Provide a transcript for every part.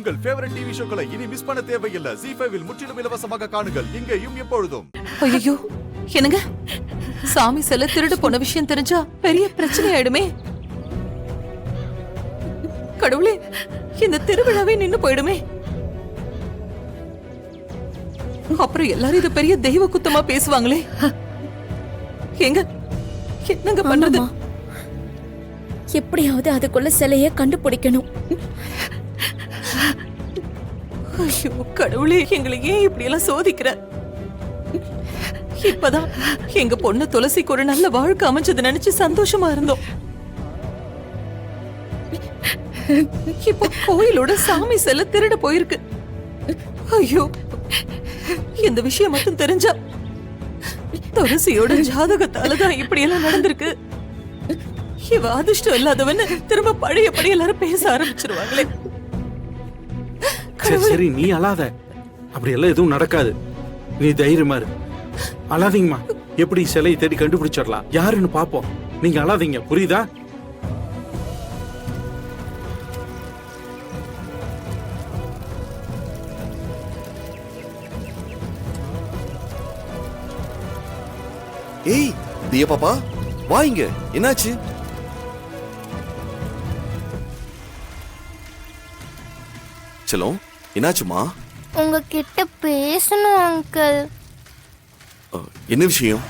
உங்கள் favourite TV ஷோக்களை இனி miss பண்ண தேவையில்லை. ZEE5 இல் முற்றிலும் இலவசமாக காணுங்கள். இங்கேயும் எப்பொழுதும். ஐயோ, என்னங்க சாமி செல்ல திருடு போன விஷயம் தெரிஞ்சா பெரிய பிரச்சனை ஆயிடுமே. கடவுளே, இந்த திருவிழாவே நின்னு போயிடுமே. அப்புறம் எல்லாரும் இது பெரிய தெய்வ குத்தமா பேசுவாங்களே. எங்க என்னங்க பண்றது? எப்படியாவது அதுக்குள்ள சிலைய கண்டுபிடிக்கணும். ஐயோ கடவுளே, எங்களை ஏன் இப்படி எல்லாம் சோதிக்கிற? இப்பதான் எங்க பொண்ணு துளசிக்கு ஒரு நல்ல வாழ்க்கை அமைஞ்சது நினைச்சு சந்தோஷமா இருந்தோம். இப்ப கோயிலோட சாமி செல்ல திருட போயிருக்கு. ஐயோ, இந்த விஷயம் மட்டும் தெரிஞ்சா துளசியோட ஜாதகத்தாலதான் இப்படி எல்லாம் நடந்திருக்கு. இவ அதிர்ஷ்டம் இல்லாதவன்னு திரும்ப பழையபடி எல்லாரும் பேச ஆரம்பிச்சிருவாங்களே. சரி, நீ அழாத. அப்படி எல்லாம் எதுவும் நடக்காது. நீ தைரியமா இரு. அழாதீங்கம்மா. எப்படி சிலையை தேடி கண்டுபிடிச்சிடலாம், யாருன்னு பாப்போம். நீங்க அழாதீங்க, புரியுதா? ஏய் தியா பாப்பா, வாங்க. என்னாச்சு? செல்லம், என்னாச்சுமா? உங்ககிட்ட பேசணும் அங்கிள். என்ன விஷயம்?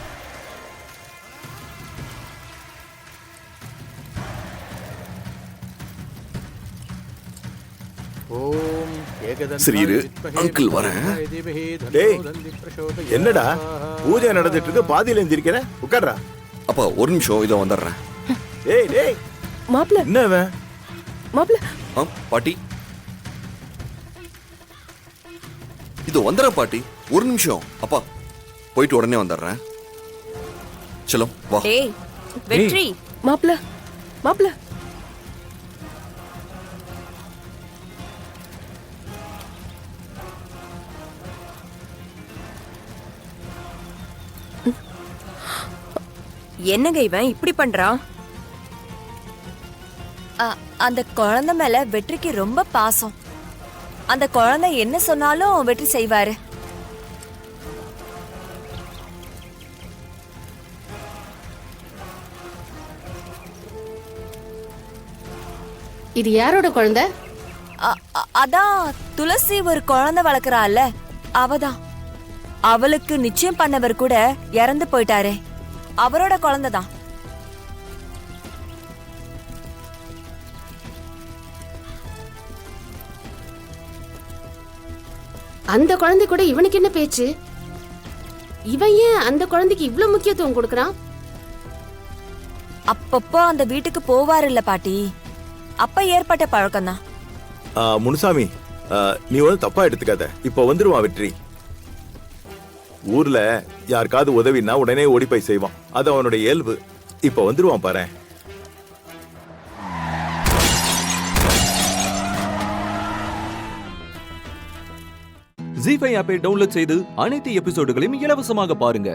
சரி இரு, அங்கிள் வரேன். டேய், என்னடா பூஜை நடந்துட்டு இருக்கு, பாதியில எந்திரிக்கிற? உட்கார்றா. அப்பா ஒரு நிமிஷம், இதோ வந்துடுறேன். டேய் டேய், மாப்ள என்ன அவன்? மாப்ள பாட்டி, இதோ வந்துடுறேன் பாட்டி. ஒரு நிமிஷம் அப்பா, போயிட்டு உடனே வந்துடுறேன். செல்லம் வா. ஏய் வெற்றி. மாப்ள மாப்ள என்னங்க இவன் இப்படி பண்றான்? அந்த குழந்தை மேல வெற்றிக்கு ரொம்ப பாசம். அந்த குழந்தை என்ன சொன்னாலும் வெற்றி செய்வாரு. இது யாரோட குழந்தை? அதான் துளசி ஒரு குழந்தை வளர்க்கறாள்ல, அவதான். அவளுக்கு நிச்சயம் பண்ணவர் கூட இறந்து போயிட்டாரே, அவரோட குழந்தைதான். அந்த குழந்தை கூட இவனுக்கு என்ன பேச்சு? இவன் ஏன் அந்த குழந்தைக்கு இவ்வளவு முக்கியத்துவம் கொடுக்கறான்? அப்பப்போ அந்த வீட்டுக்கு போவாரு இல்ல பாட்டி, அப்ப ஏற்பட்ட பழக்கம்தான். முனுசாமி, நீ வந்து தப்பா எடுத்துக்காத. இப்ப வந்துருவான் வெற்றி. ஊர்ல யாருக்காவது உதவினா உடனே ஓடி போய் செய்வான். அது அவனுடைய இயல்பு. இப்ப வந்துருவான் பாரு. ZEE5 ஆப்பை டவுன்லோட் செய்து அனைத்து எபிசோடுகளையும் இலவசமாக பாருங்க.